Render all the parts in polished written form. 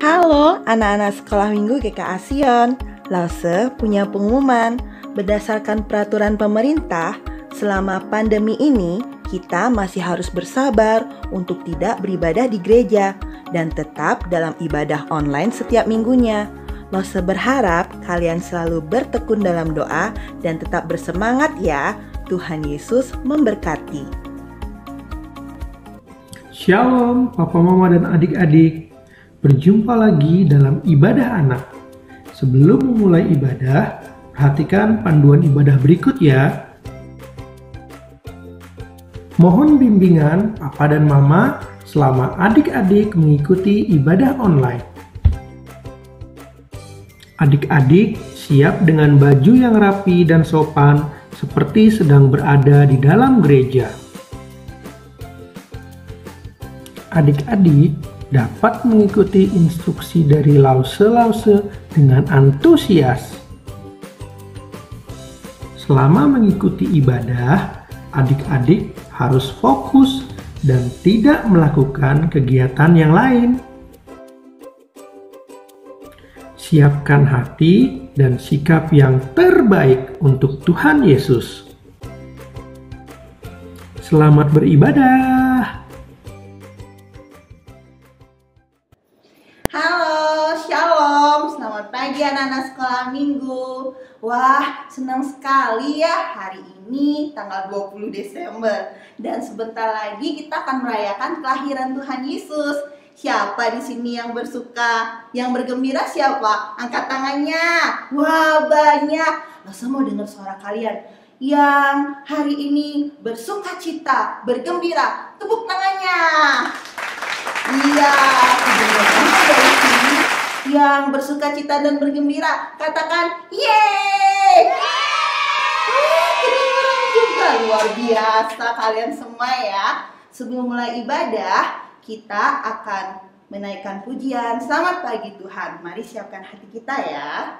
Halo anak-anak sekolah minggu GKA Sion. Lause punya pengumuman. Berdasarkan peraturan pemerintah, selama pandemi ini kita masih harus bersabar untuk tidak beribadah di gereja dan tetap dalam ibadah online setiap minggunya. Lause berharap kalian selalu bertekun dalam doa dan tetap bersemangat ya. Tuhan Yesus memberkati. Shalom Papa Mama dan adik-adik. Berjumpa lagi dalam ibadah anak. Sebelum memulai ibadah, perhatikan panduan ibadah berikut ya. Mohon bimbingan Papa dan Mama selama adik-adik mengikuti ibadah online. Adik-adik siap dengan baju yang rapi dan sopan seperti sedang berada di dalam gereja. Adik-adik dapat mengikuti instruksi dari lause-lause dengan antusias. Selama mengikuti ibadah, adik-adik harus fokus dan tidak melakukan kegiatan yang lain. Siapkan hati dan sikap yang terbaik untuk Tuhan Yesus. Selamat beribadah! Halo, shalom, selamat pagi anak-anak sekolah minggu. Wah, senang sekali ya hari ini tanggal 20 Desember. Dan sebentar lagi kita akan merayakan kelahiran Tuhan Yesus. Siapa di sini yang bersuka, yang bergembira siapa? Angkat tangannya. Wah, banyak. Masa mau dengar suara kalian yang hari ini bersuka cita, bergembira? Tepuk tangannya. Iya, dari sini yang bersuka cita dan bergembira, katakan yeay! Kedengaran juga, luar biasa kalian semua ya. Sebelum mulai ibadah, kita akan menaikkan pujian. Selamat pagi Tuhan. Mari siapkan hati kita ya.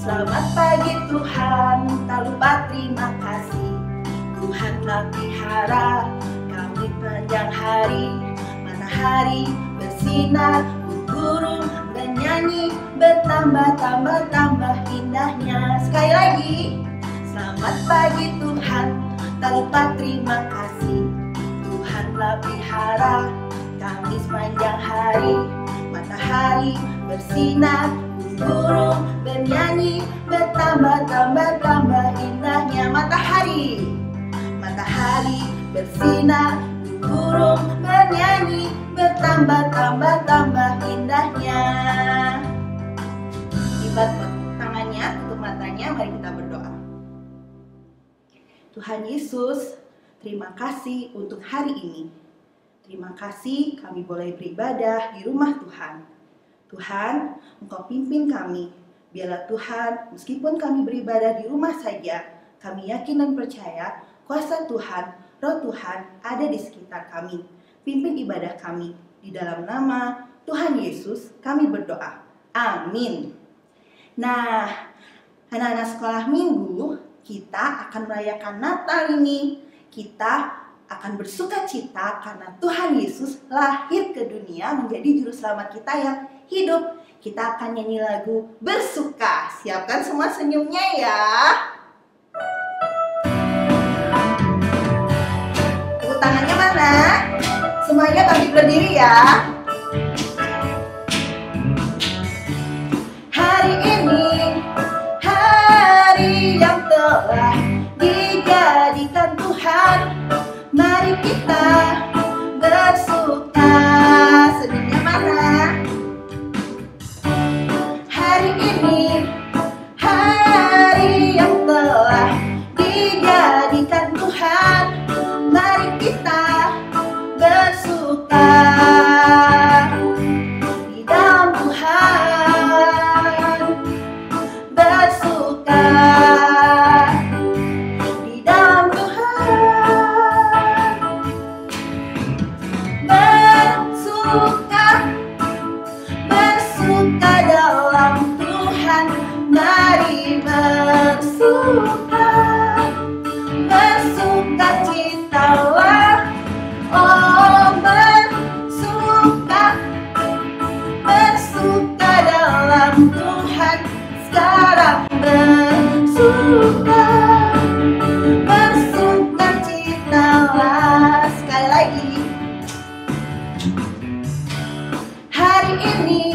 Selamat pagi Tuhan, tak lupa terima kasih. Tuhan telah pelihara kami panjang hari. Matahari bersinar, burung bernyanyi, bertambah-tambah indahnya. Sekali lagi, selamat pagi Tuhan, tak lupa terima kasih. Tuhan telah pelihara kami sepanjang hari. Matahari bersinar, burung bernyanyi, bertambah indahnya. Matahari bersinar, burung bernyanyi, bertambah indahnya. Lipat tangannya, tutup matanya, mari kita berdoa. Tuhan Yesus, terima kasih untuk hari ini. Terima kasih kami boleh beribadah di rumah Tuhan. Tuhan, Engkau pimpin kami. Biarlah Tuhan, meskipun kami beribadah di rumah saja, kami yakin dan percaya kuasa Tuhan, Roh Tuhan ada di sekitar kami. Pimpin ibadah kami. Di dalam nama Tuhan Yesus kami berdoa. Amin. Nah, anak-anak sekolah minggu, kita akan merayakan Natal ini. Kita akan bersuka cita karena Tuhan Yesus lahir ke dunia menjadi juru selamat kita yang hidup. Kita akan nyanyi lagu Bersuka. Siapkan semua senyumnya ya. Tepuk tangannya mana? Semuanya bangkit berdiri ya. Hari ini hari yang telah dijadikan Tuhan. Mari kita bersuka. Senyumnya mana? Hari ini hari yang telah dijadikan Tuhan. Mari kita bersuka di dalam Tuhan. Bersuka di dalam Tuhan. Hari ini,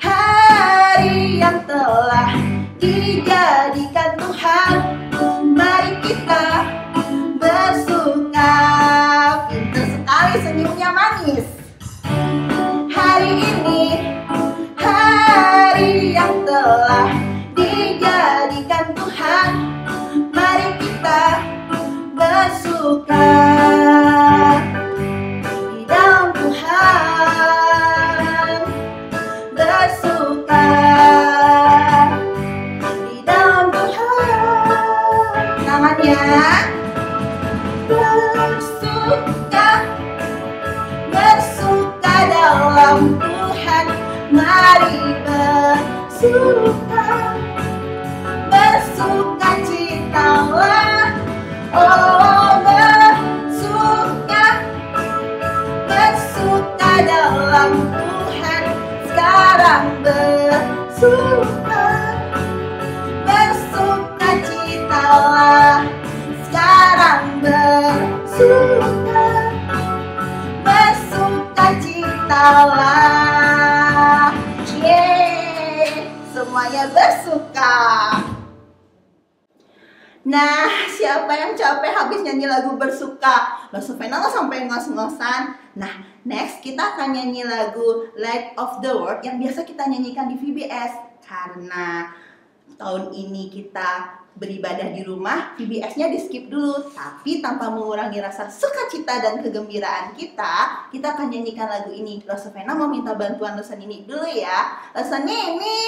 hari yang telah dijadikan Tuhan, mari kita bersuka. Pintar sekali senyumnya manis. Hari ini, hari yang telah dijadikan Tuhan, mari kita bersuka di dalam Tuhan, bersuka di dalam Tuhan. Tangannya bersuka, bersuka dalam Tuhan, mari bersuka, bersuka citalah. Oh, bersuka, bersuka dalam Tuhan, sekarang bersuka, bersuka citalah. Sekarang bersuka, bersuka citalah. Yeay, semuanya bersuka. Nah, siapa yang capek habis nyanyi lagu bersuka? Loh, Sufena nggak sampai ngos-ngosan. Nah, next kita akan nyanyi lagu Light of the World yang biasa kita nyanyikan di VBS. Karena tahun ini kita beribadah di rumah, VBS-nya di skip dulu. Tapi tanpa mengurangi rasa sukacita dan kegembiraan kita akan nyanyikan lagu ini. Loh, Sufena mau minta bantuan Lesan ini dulu ya. Lesan ini.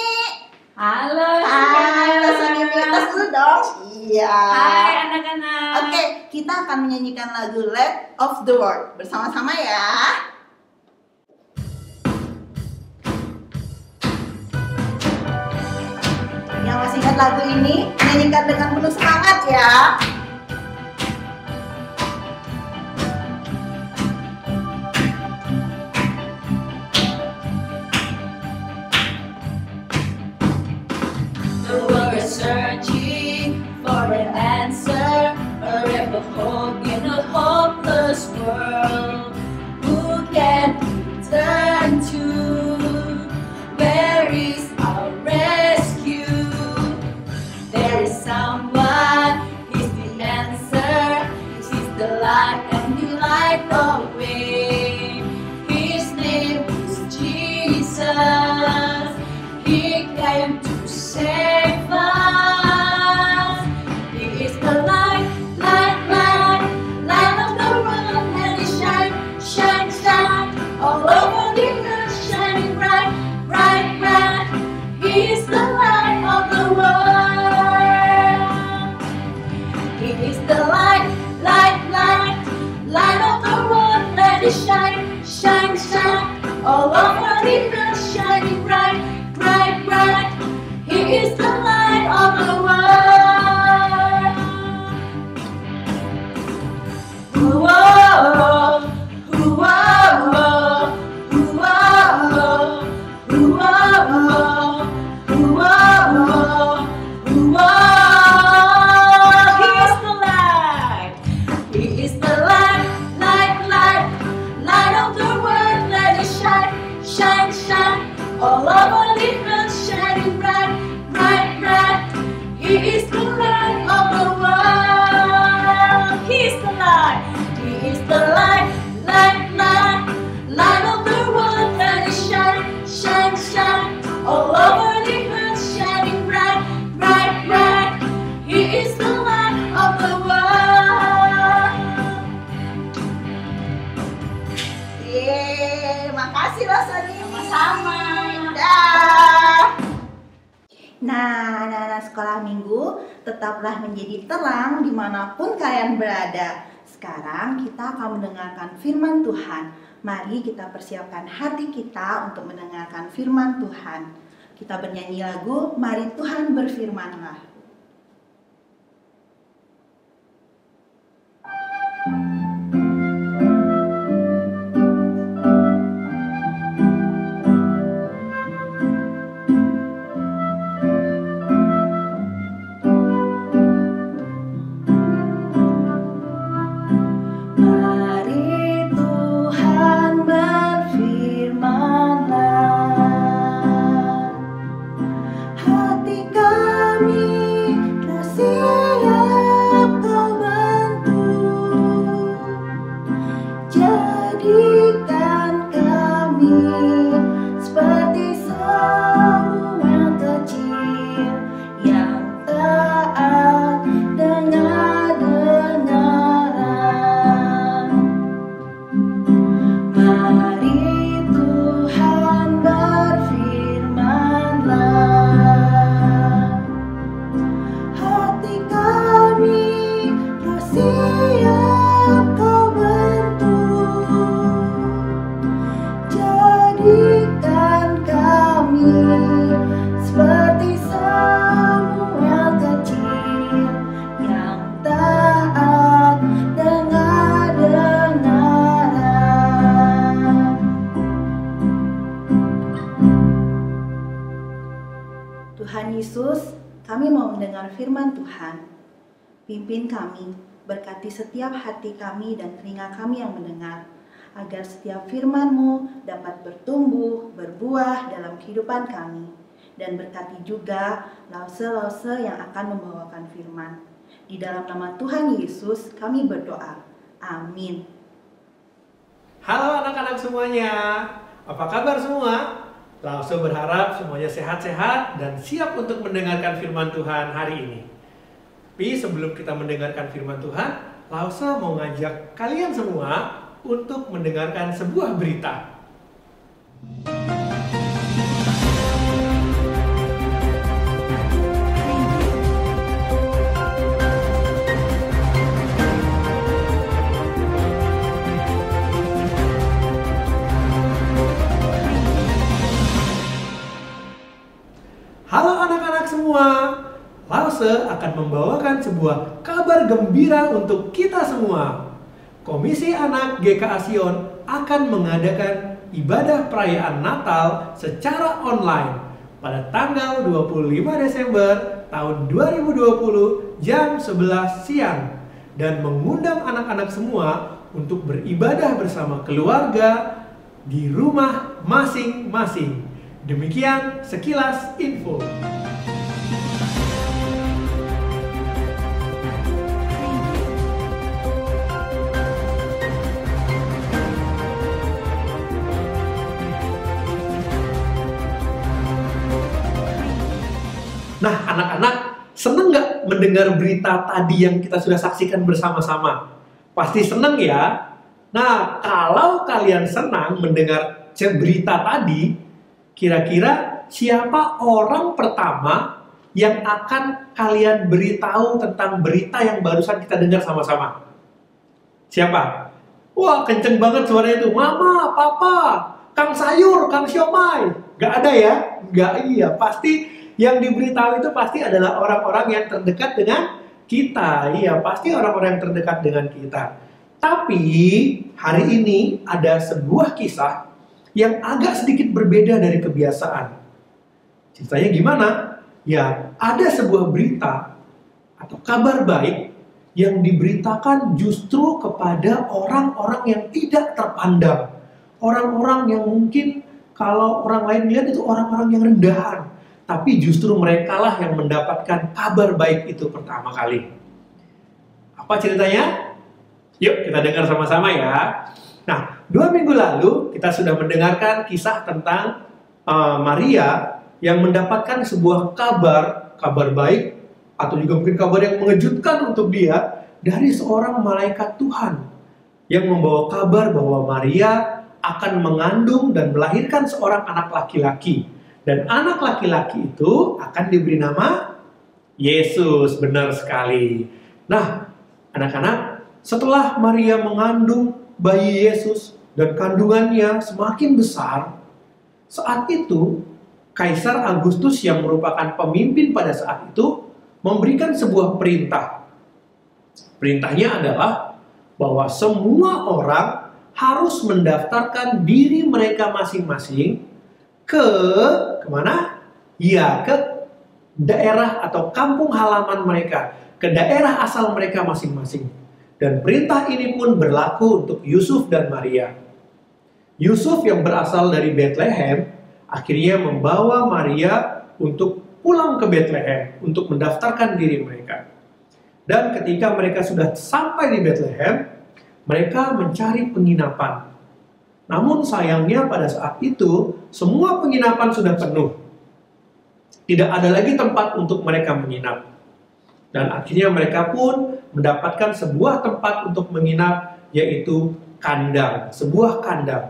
Halo, Hai, Lesan ini atas dulu dong. Iya. Hai anak-anak. Oke, kita akan menyanyikan lagu Light of the World bersama-sama ya. Yang masih ingat lagu ini, nyanyikan dengan penuh semangat ya. The world is searching for an answer, a ray of hope in a hopeless world. Who can we turn to? Where is our rescue? There is someone, he's the answer. He's the light and the light the way. His name is Jesus. He came to save us. He is the light, light, light, light of the world, and He shine, shine, shine all over the earth, shining bright, bright, bright. He is the light of the world. He is the light, light, light, light of the world, let it shine, shine, shine all over the earth, shining bright, bright, bright. He is the light of the world. Whoa, whoa, whoa, whoa, whoa. He is the light. He is the light, light, light, light of the world. Let it shine, shine, shine all over the earth, shining bright, bright, bright. He is the light of the world. He is the light. He is the light, light, light, light of the world. Let it shine, shine, shine all over the earth, shining bright, bright, bright. He is the light of the world. Yeay, makasih Lesan ini. Sama-sama. Dah. Nah, anak-anak sekolah minggu, tetaplah menjadi terang dimanapun kalian berada. Sekarang kita akan mendengarkan firman Tuhan. Mari kita persiapkan hati kita untuk mendengarkan firman Tuhan. Kita bernyanyi lagu, Mari Tuhan Berfirmanlah. Mari Tuhan Tuhan Yesus, kami mau mendengar firman Tuhan. Pimpin kami, berkati setiap hati kami dan telinga kami yang mendengar, agar setiap firman-Mu dapat bertumbuh, berbuah dalam kehidupan kami. Dan berkati juga lause-lause yang akan membawakan firman. Di dalam nama Tuhan Yesus kami berdoa. Amin. Halo anak-anak semuanya, apa kabar semua? Lause berharap semuanya sehat-sehat dan siap untuk mendengarkan firman Tuhan hari ini. Tapi sebelum kita mendengarkan firman Tuhan, Lause mau ngajak kalian semua untuk mendengarkan sebuah berita. Halo anak-anak semua, Lause akan membawakan sebuah kabar gembira untuk kita semua. Komisi Anak GKA Sion akan mengadakan ibadah perayaan Natal secara online pada tanggal 25 Desember tahun 2020 jam 11 siang dan mengundang anak-anak semua untuk beribadah bersama keluarga di rumah masing-masing. Demikian sekilas info. Nah, anak-anak, seneng nggak mendengar berita tadi yang kita sudah saksikan bersama-sama? Pasti seneng ya? Nah, kalau kalian senang mendengar berita tadi, kira-kira siapa orang pertama yang akan kalian beritahu tentang berita yang barusan kita dengar sama-sama? Siapa? Wah, kenceng banget suaranya itu. Mama, Papa, Kang Sayur, Kang Siomay. Gak ada ya? Gak, iya. Pasti yang diberitahu itu pasti adalah orang-orang yang terdekat dengan kita. Iya, pasti orang-orang yang terdekat dengan kita. Tapi hari ini ada sebuah kisah yang agak sedikit berbeda dari kebiasaan. Ceritanya gimana? Ya, ada sebuah berita atau kabar baik yang diberitakan justru kepada orang-orang yang tidak terpandang. Orang-orang yang mungkin kalau orang lain lihat itu orang-orang yang rendahan. Tapi justru merekalah yang mendapatkan kabar baik itu pertama kali. Apa ceritanya? Yuk kita dengar sama-sama ya. Nah, 2 minggu lalu kita sudah mendengarkan kisah tentang Maria yang mendapatkan sebuah kabar baik atau juga mungkin kabar yang mengejutkan untuk dia dari seorang malaikat Tuhan yang membawa kabar bahwa Maria akan mengandung dan melahirkan seorang anak laki-laki. Dan anak laki-laki itu akan diberi nama Yesus, benar sekali. Nah, anak-anak, setelah Maria mengandung bayi Yesus dan kandungannya semakin besar, saat itu Kaisar Agustus yang merupakan pemimpin pada saat itu memberikan sebuah perintah. Perintahnya adalah bahwa semua orang harus mendaftarkan diri mereka masing-masing kemana? Ya, ke daerah atau kampung halaman mereka, ke daerah asal mereka masing-masing. Dan perintah ini pun berlaku untuk Yusuf dan Maria. Yusuf yang berasal dari Bethlehem akhirnya membawa Maria untuk pulang ke Bethlehem untuk mendaftarkan diri mereka. Dan ketika mereka sudah sampai di Bethlehem, mereka mencari penginapan. Namun sayangnya pada saat itu semua penginapan sudah penuh. Tidak ada lagi tempat untuk mereka menginap. Dan akhirnya mereka pun mendapatkan sebuah tempat untuk menginap, yaitu kandang, sebuah kandang.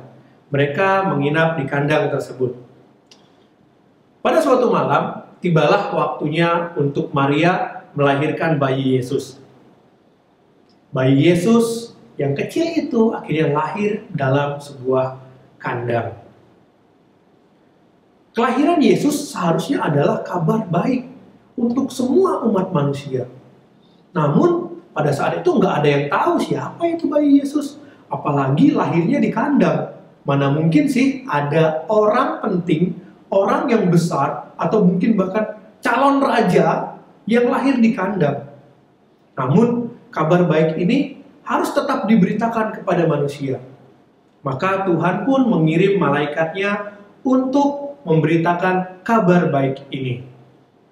Mereka menginap di kandang tersebut. Pada suatu malam, tibalah waktunya untuk Maria melahirkan bayi Yesus. Bayi Yesus yang kecil itu akhirnya lahir dalam sebuah kandang. Kelahiran Yesus seharusnya adalah kabar baik untuk semua umat manusia. Namun pada saat itu nggak ada yang tahu siapa itu bayi Yesus. Apalagi lahirnya di kandang. Mana mungkin sih ada orang penting, orang yang besar, atau mungkin bahkan calon raja yang lahir di kandang. Namun kabar baik ini harus tetap diberitakan kepada manusia. Maka Tuhan pun mengirim malaikatnya untuk memberitakan kabar baik ini.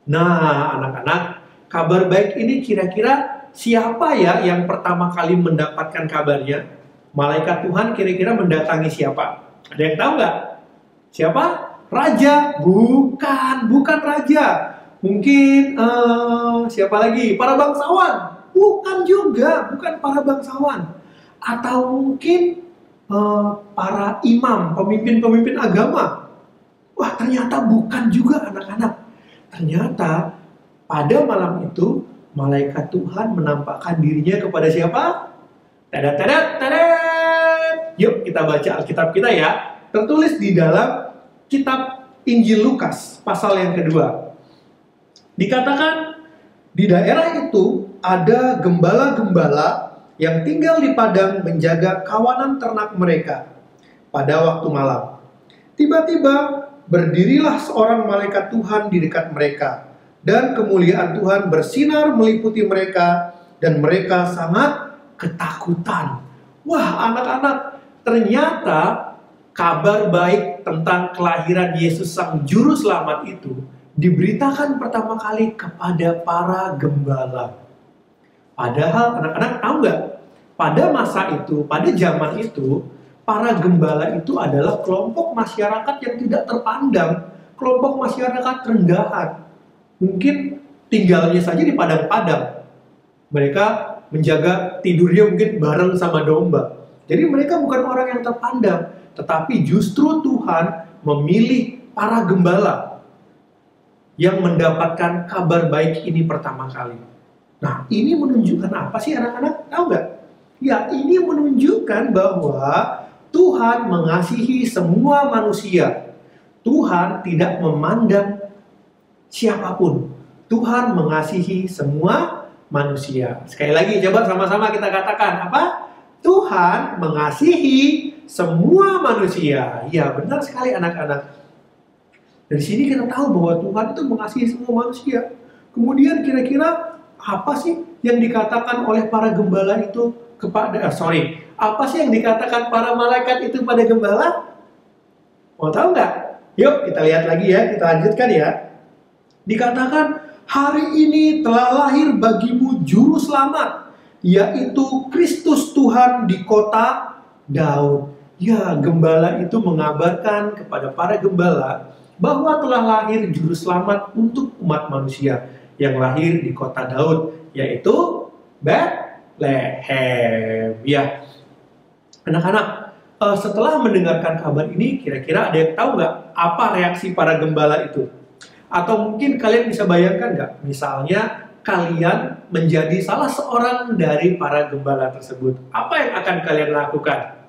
Nah, anak-anak, kabar baik ini kira-kira siapa ya yang pertama kali mendapatkan kabarnya? Malaikat Tuhan kira-kira mendatangi siapa? Ada yang tahu nggak? Siapa? Raja? Bukan raja. Mungkin siapa lagi? Para bangsawan? Bukan juga, bukan para bangsawan. Atau mungkin para imam, pemimpin-pemimpin agama. Wah, ternyata bukan juga anak-anak. Ternyata pada malam itu malaikat Tuhan menampakkan dirinya kepada siapa? Tadat. Yuk kita baca Alkitab kita ya. Tertulis di dalam kitab Injil Lukas pasal yang kedua. Dikatakan di daerah itu ada gembala-gembala yang tinggal di padang menjaga kawanan ternak mereka pada waktu malam. Tiba-tiba berdirilah seorang malaikat Tuhan di dekat mereka, dan kemuliaan Tuhan bersinar meliputi mereka, dan mereka sangat ketakutan. Wah, anak-anak, ternyata kabar baik tentang kelahiran Yesus Sang Juru Selamat itu diberitakan pertama kali kepada para gembala. Padahal anak-anak tahu nggak? Pada masa itu, pada zaman itu, para gembala itu adalah kelompok masyarakat yang tidak terpandang, kelompok masyarakat rendahan. Mungkin tinggalnya saja di padang-padang. Mereka menjaga tidurnya mungkin bareng sama domba. Jadi mereka bukan orang yang terpandang, tetapi justru Tuhan memilih para gembala yang mendapatkan kabar baik ini pertama kali. Nah, ini menunjukkan apa sih anak-anak? Tahu nggak? Ya, ini menunjukkan bahwa Tuhan mengasihi semua manusia. Tuhan tidak memandang siapapun. Tuhan mengasihi semua manusia. Sekali lagi, coba sama-sama kita katakan apa? Tuhan mengasihi semua manusia. Ya, benar sekali anak-anak. Dari sini kita tahu bahwa Tuhan itu mengasihi semua manusia. Kemudian kira-kira apa sih yang dikatakan oleh para gembala itu kepada, apa sih yang dikatakan para malaikat itu pada gembala? Mau tahu nggak? Yuk kita lihat lagi ya, kita lanjutkan ya. Dikatakan, hari ini telah lahir bagimu juru selamat, yaitu Kristus Tuhan di kota Daud. Ya, gembala itu mengabarkan kepada para gembala bahwa telah lahir juru selamat untuk umat manusia yang lahir di kota Daud, yaitu Bethlehem. Ya, anak-anak, setelah mendengarkan kabar ini, kira-kira ada yang tahu nggak apa reaksi para gembala itu? Atau mungkin kalian bisa bayangkan nggak? Misalnya kalian menjadi salah seorang dari para gembala tersebut. Apa yang akan kalian lakukan?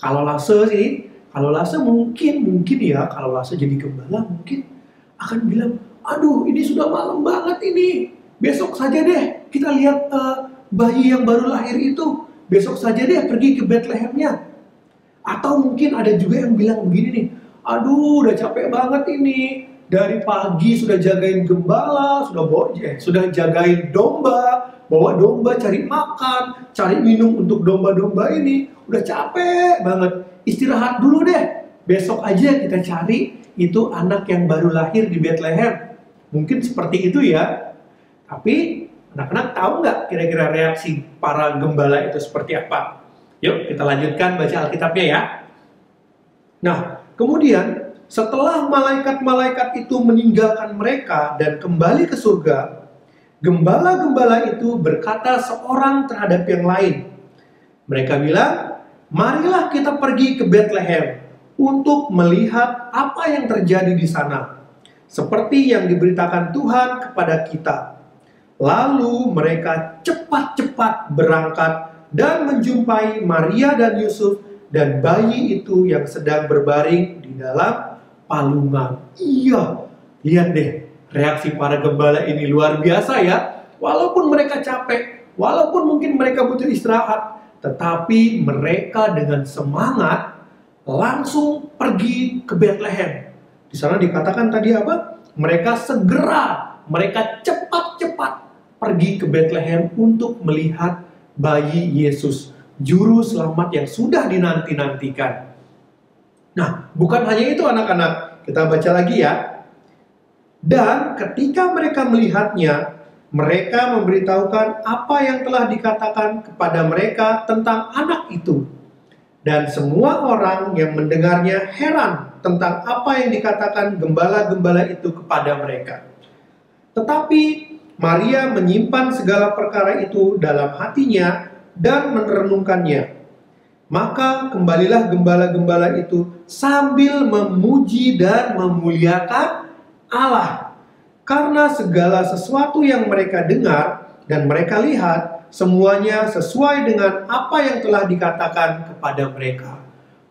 Kalau Lase mungkin ya, kalau Lase jadi gembala mungkin akan bilang, aduh ini sudah malam banget ini, besok saja deh kita lihat bayi yang baru lahir itu, besok saja deh pergi ke Bethlehemnya. Atau mungkin ada juga yang bilang begini nih, aduh udah capek banget ini, dari pagi sudah jagain gembala, sudah jagain domba, bawa domba cari makan, cari minum untuk domba-domba ini, udah capek banget, istirahat dulu deh, besok aja kita cari itu anak yang baru lahir di Bethlehem. Mungkin seperti itu ya. Tapi anak-anak tahu nggak kira-kira reaksi para gembala itu seperti apa? Yuk kita lanjutkan baca Alkitabnya ya. Nah, kemudian setelah malaikat-malaikat itu meninggalkan mereka dan kembali ke surga, gembala-gembala itu berkata seorang terhadap yang lain. Mereka bilang, marilah kita pergi ke Bethlehem untuk melihat apa yang terjadi di sana, seperti yang diberitakan Tuhan kepada kita. Lalu mereka cepat-cepat berangkat dan menjumpai Maria dan Yusuf dan bayi itu yang sedang berbaring di dalam palungan. Iya, lihat deh, reaksi para gembala ini luar biasa ya. Walaupun mereka capek, walaupun mungkin mereka butuh istirahat, tetapi mereka dengan semangat langsung pergi ke Bethlehem. Di sana dikatakan tadi apa? mereka cepat-cepat pergi ke Bethlehem untuk melihat bayi Yesus, juru selamat yang sudah dinanti-nantikan. Nah, bukan hanya itu anak-anak, kita baca lagi ya. Dan ketika mereka melihatnya, mereka memberitahukan apa yang telah dikatakan kepada mereka tentang anak itu. Dan semua orang yang mendengarnya heran tentang apa yang dikatakan gembala-gembala itu kepada mereka. Tetapi Maria menyimpan segala perkara itu dalam hatinya dan merenungkannya. Maka kembalilah gembala-gembala itu sambil memuji dan memuliakan Allah. Karena segala sesuatu yang mereka dengar dan mereka lihat, semuanya sesuai dengan apa yang telah dikatakan kepada mereka.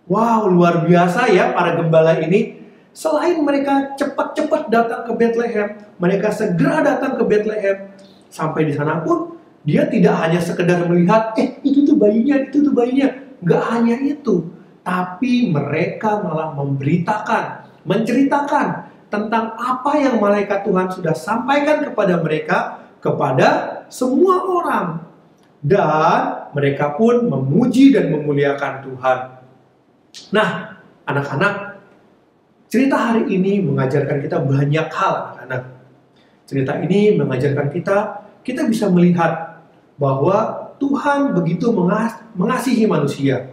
Wow, luar biasa ya para gembala ini. Selain mereka cepat-cepat datang ke Bethlehem, mereka segera datang ke Bethlehem. Sampai di sana pun, dia tidak hanya sekedar melihat, itu tuh bayinya. Gak hanya itu, tapi mereka malah memberitakan, menceritakan tentang apa yang malaikat Tuhan sudah sampaikan kepada mereka, kepada semua orang. Dan mereka pun memuji dan memuliakan Tuhan. Nah, anak-anak, cerita hari ini mengajarkan kita banyak hal, anak-anak. Cerita ini mengajarkan kita bisa melihat bahwa Tuhan begitu mengasihi manusia.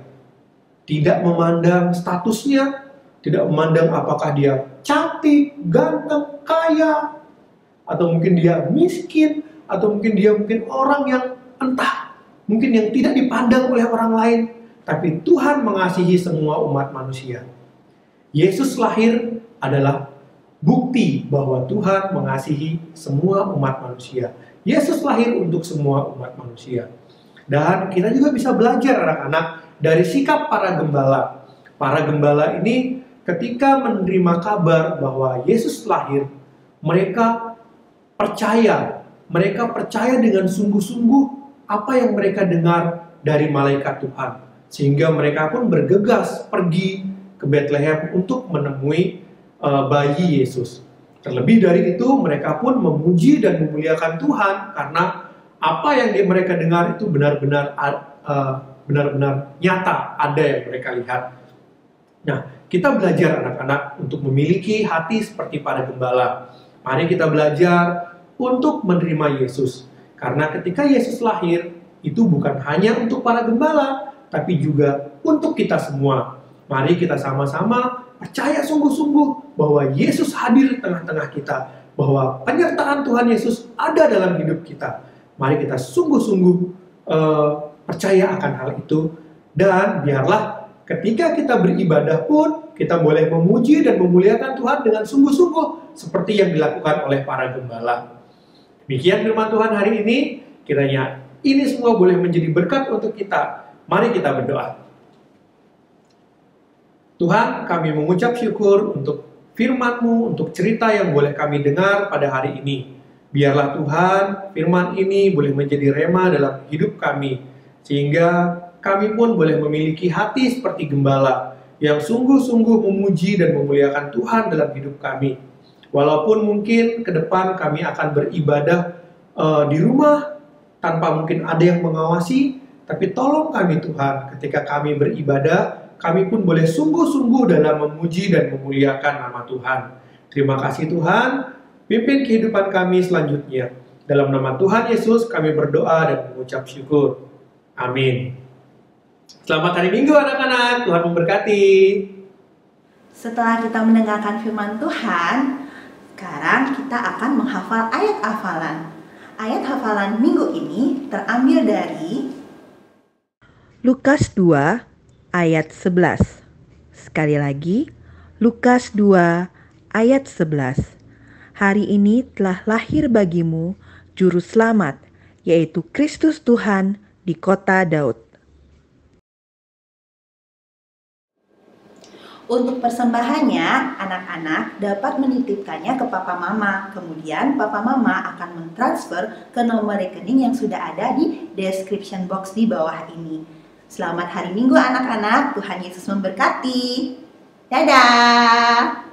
Tidak memandang statusnya, tidak memandang apakah dia cantik, ganteng, kaya, atau mungkin dia miskin, atau mungkin dia orang yang mungkin yang tidak dipandang oleh orang lain. Tapi Tuhan mengasihi semua umat manusia. Yesus lahir adalah bukti bahwa Tuhan mengasihi semua umat manusia. Yesus lahir untuk semua umat manusia. Dan kita juga bisa belajar anak-anak dari sikap para gembala. Para gembala ini ketika menerima kabar bahwa Yesus lahir, mereka percaya dengan sungguh-sungguh apa yang mereka dengar dari malaikat Tuhan. Sehingga mereka pun bergegas pergi ke Bethlehem untuk menemui bayi Yesus. Terlebih dari itu, mereka pun memuji dan memuliakan Tuhan karena apa yang mereka dengar itu benar-benar nyata, ada yang mereka lihat. Nah, kita belajar anak-anak untuk memiliki hati seperti para gembala. Mari kita belajar untuk menerima Yesus. Karena ketika Yesus lahir, itu bukan hanya untuk para gembala, tapi juga untuk kita semua. Mari kita sama-sama percaya sungguh-sungguh bahwa Yesus hadir di tengah-tengah kita, bahwa penyertaan Tuhan Yesus ada dalam hidup kita. Mari kita sungguh-sungguh percaya akan hal itu, dan biarlah ketika kita beribadah pun kita boleh memuji dan memuliakan Tuhan dengan sungguh-sungguh seperti yang dilakukan oleh para gembala. Demikian firman Tuhan hari ini, kiranya ini semua boleh menjadi berkat untuk kita. Mari kita berdoa. Tuhan, kami mengucap syukur untuk firman-Mu, untuk cerita yang boleh kami dengar pada hari ini. Biarlah Tuhan, firman ini boleh menjadi rema dalam hidup kami, sehingga kami pun boleh memiliki hati seperti gembala, yang sungguh-sungguh memuji dan memuliakan Tuhan dalam hidup kami. Walaupun mungkin ke depan kami akan beribadah di rumah, tanpa mungkin ada yang mengawasi, tapi tolong kami Tuhan, ketika kami beribadah, kami pun boleh sungguh-sungguh dalam memuji dan memuliakan nama Tuhan. Terima kasih Tuhan, pimpin kehidupan kami selanjutnya. Dalam nama Tuhan Yesus kami berdoa dan mengucap syukur. Amin. Selamat hari Minggu anak-anak, Tuhan memberkati. Setelah kita mendengarkan firman Tuhan, sekarang kita akan menghafal ayat hafalan. Ayat hafalan minggu ini terambil dari Lukas 2 ayat 11. Sekali lagi, Lukas 2 ayat 11. Hari ini telah lahir bagimu juru selamat, yaitu Kristus Tuhan di kota Daud. Untuk persembahannya, anak-anak dapat menitipkannya ke Papa Mama. Kemudian Papa Mama akan mentransfer ke nomor rekening yang sudah ada di description box di bawah ini. Selamat hari Minggu anak-anak, Tuhan Yesus memberkati. Dadah!